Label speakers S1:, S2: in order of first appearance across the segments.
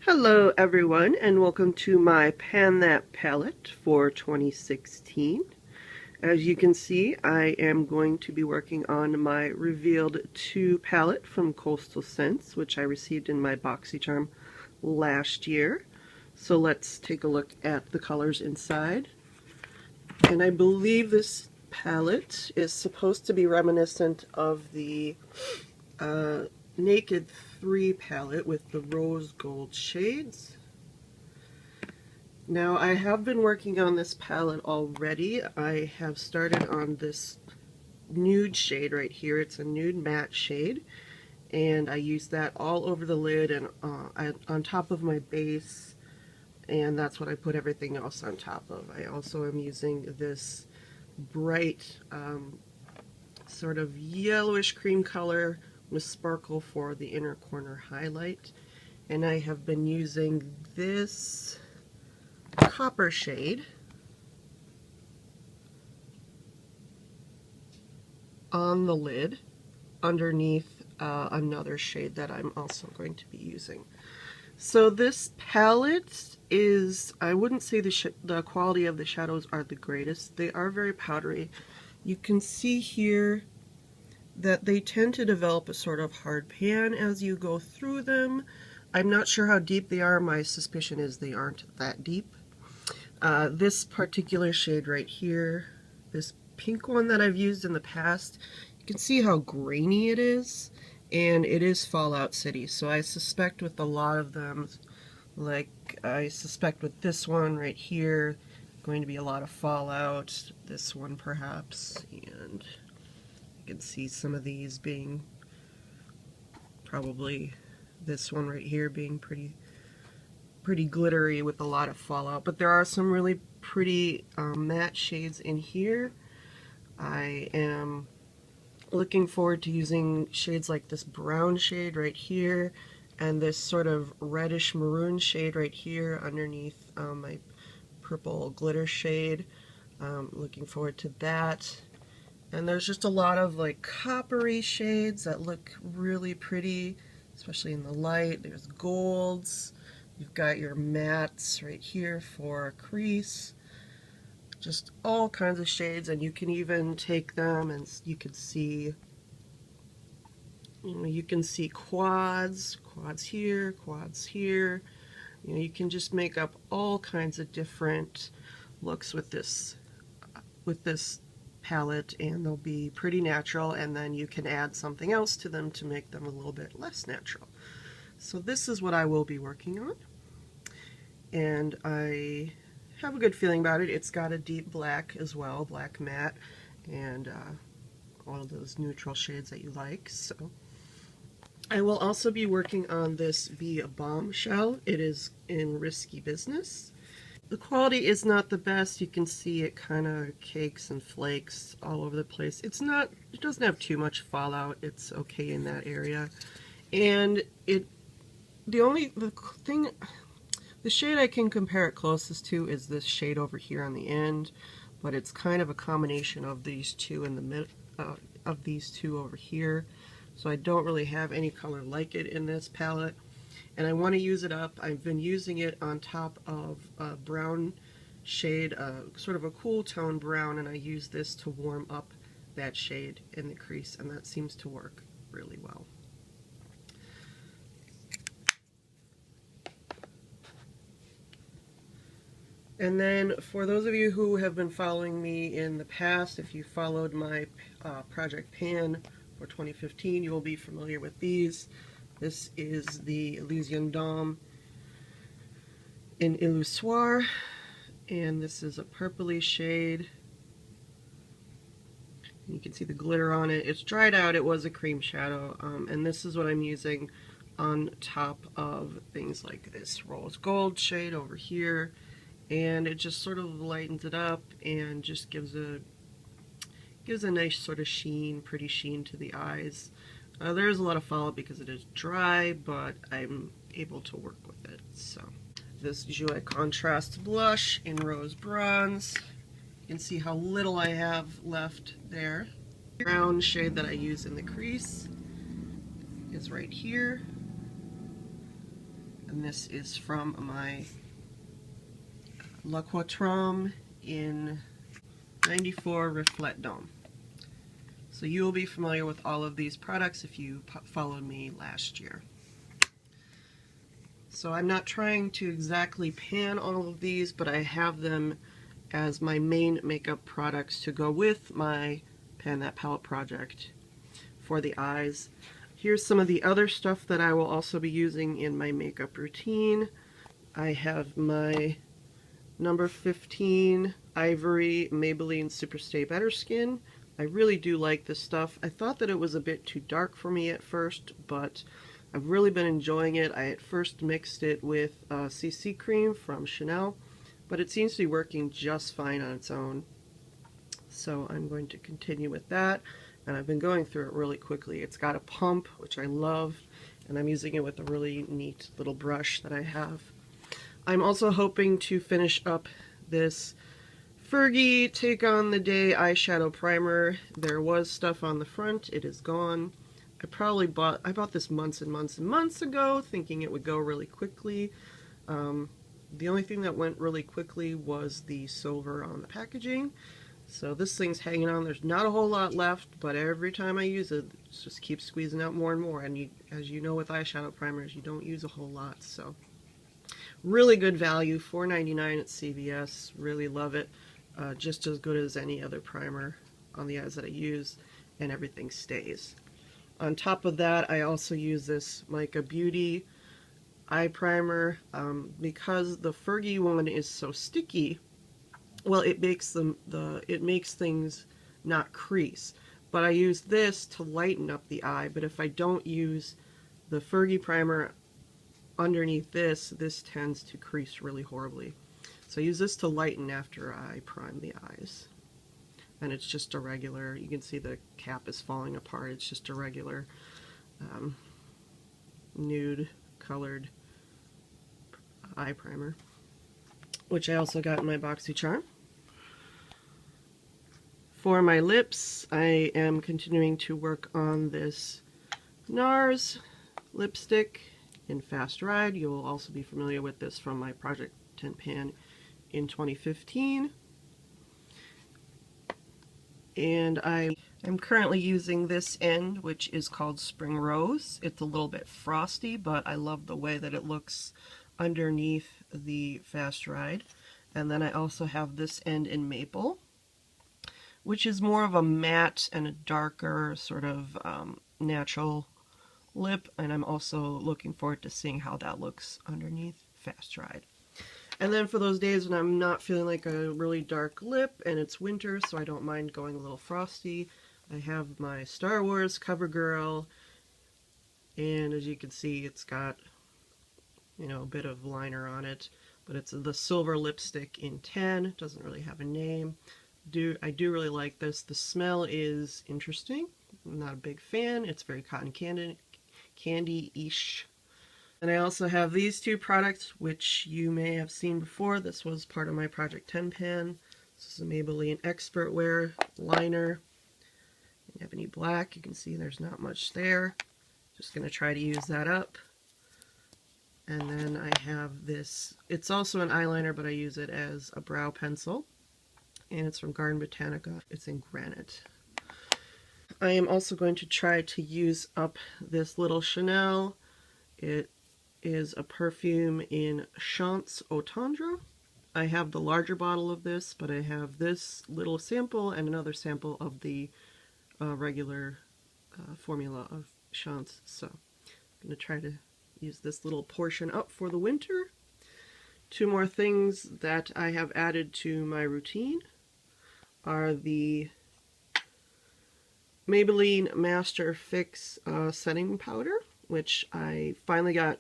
S1: Hello everyone, and welcome to my Pan That palette for 2016. As you can see, I am going to be working on my Revealed 2 palette from Coastal Scents, which I received in my BoxyCharm last year. So let's take a look at the colors inside. And I believe this palette is supposed to be reminiscent of the Naked 3 palette with the rose gold shades. Now I have been working on this palette already. I have started on this nude shade right here. It's a nude matte shade, and I use that all over the lid and on top of my base, and that's what I put everything else on top of. I also am using this bright sort of yellowish cream color with sparkle for the inner corner highlight, and I have been using this copper shade on the lid underneath another shade that I'm also going to be using. So this palette is, I wouldn't say the quality of the shadows are the greatest. They are very powdery. You can see here that they tend to develop a sort of hard pan as you go through them. I'm not sure how deep they are. My suspicion is they aren't that deep. This particular shade right here, this pink one that I've used in the past, you can see how grainy it is, and it is Fallout City. So I suspect with a lot of them, like I suspect with this one right here, going to be a lot of Fallout, this one perhaps, and you can see some of these being probably this one right here being pretty glittery with a lot of Fallout, but there are some really pretty matte shades in here. I am looking forward to using shades like this brown shade right here and this sort of reddish maroon shade right here underneath my purple glitter shade. Looking forward to that. And there's just a lot of like coppery shades that look really pretty, especially in the light. There's golds. You've got your mattes right here for a crease. Just all kinds of shades, and you can even take them and you can see, you can see quads here, quads here. You can just make up all kinds of different looks with this palette, and they'll be pretty natural, and then you can add something else to them to make them a little bit less natural. So this is what I will be working on, and I have a good feeling about it. It's got a deep black as well, black matte, and all of those neutral shades that you like. So I will also be working on this via Bombshell. It is in Risky Business. The quality is not the best. You can see it kind of cakes and flakes all over the place. It doesn't have too much fallout. It's okay in that area. And the shade I can compare it closest to is this shade over here on the end, but it's kind of a combination of these two in the middle, of these two over here. So I don't really have any color like it in this palette, and I want to use it up. I've been using it on top of a brown shade, sort of a cool tone brown, and I use this to warm up that shade in the crease, and that seems to work really well. And then for those of you who have been following me in the past, if you followed my Project Pan for 2015, you will be familiar with these. This is the Elysian Dome in Illusoire, and this is a purpley shade. And you can see the glitter on it. It's dried out. It was a cream shadow, and this is what I'm using on top of things like this rose gold shade over here. And it just sort of lightens it up and just gives a nice sort of sheen, pretty sheen to the eyes. There's a lot of fallout because it is dry, but I'm able to work with it. So this Jouer Contrast blush in Rose Bronze. You can see how little I have left there. The brown shade that I use in the crease is right here. and this is from my La Quatrom in 94 Reflet Dome. So you will be familiar with all of these products if you followed me last year. So I'm not trying to exactly pan all of these, but I have them as my main makeup products to go with my Pan That Palette project for the eyes. Here's some of the other stuff that I will also be using in my makeup routine. I have my number 15 Ivory Maybelline Superstay Better Skin. I really do like this stuff. I thought that it was a bit too dark for me at first, but I've really been enjoying it. I at first mixed it with CC cream from Chanel, but it seems to be working just fine on its own. So I'm going to continue with that, and I've been going through it really quickly. It's got a pump, which I love, and I'm using it with a really neat little brush that I have. I'm also hoping to finish up this Fergie Take on the Day eyeshadow primer. There was stuff on the front. It is gone. I bought this months and months and months ago, thinking it would go really quickly. The only thing that went really quickly was the silver on the packaging. So this thing's hanging on. There's not a whole lot left, but every time I use it, it just keeps squeezing out more and more. And as you know with eyeshadow primers, you don't use a whole lot. So really good value, $4.99 at CVS. Really love it. Just as good as any other primer on the eyes that I use, and everything stays. On top of that, I also use this Mica Beauty eye primer. Because the Fergie one is so sticky, well, it makes things not crease. But I use this to lighten up the eye. But if I don't use the Fergie primer underneath this tends to crease really horribly. So I use this to lighten after I prime the eyes. And it's just a regular, you can see the cap is falling apart. It's just a regular nude colored eye primer, which I also got in my BoxyCharm. For my lips, I am continuing to work on this NARS lipstick in Fast Ride. You will also be familiar with this from my Project 10 Pan in 2015. And I am currently using this end, which is called Spring Rose. It's a little bit frosty, but I love the way that it looks underneath the Fast Ride. And then I also have this end in Maple, which is more of a matte and a darker sort of natural lip. And I'm also looking forward to seeing how that looks underneath Fast Ride. And then for those days when I'm not feeling like a really dark lip and it's winter, so I don't mind going a little frosty, I have my Star Wars CoverGirl, and as you can see, it's got, you know, a bit of liner on it, but it's the silver lipstick in 10. It doesn't really have a name. I do really like this. The smell is interesting. I'm not a big fan. It's very cotton candy-ish. And I also have these two products, which you may have seen before. This was part of my Project 10 Pan. This is a Maybelline Expert Wear liner in Ebony Black. You can see there's not much there. Just going to try to use that up. And then I have this. It's also an eyeliner, but I use it as a brow pencil. And it's from Garden Botanica. It's in Granite. I am also going to try to use up this little Chanel. It is a perfume in Chance Au Tendre. I have the larger bottle of this, but I have this little sample and another sample of the regular formula of Chance. So I'm going to try to use this little portion up for the winter. Two more things that I have added to my routine are the Maybelline Master Fix setting powder, which I finally got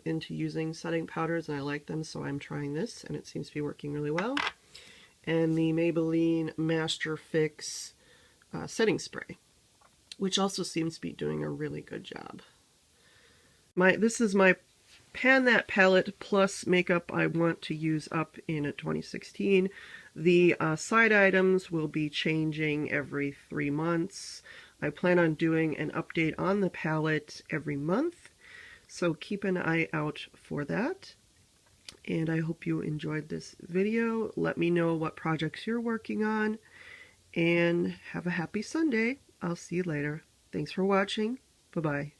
S1: into using setting powders and I like them, so I'm trying this and it seems to be working really well. And the Maybelline Master Fix setting spray, which also seems to be doing a really good job. This is my Pan That Palette plus makeup I want to use up in 2016. The side items will be changing every 3 months. I plan on doing an update on the palette every month. So keep an eye out for that. And I hope you enjoyed this video. Let me know what projects you're working on, and have a happy Sunday. I'll see you later. Thanks for watching. Bye-bye.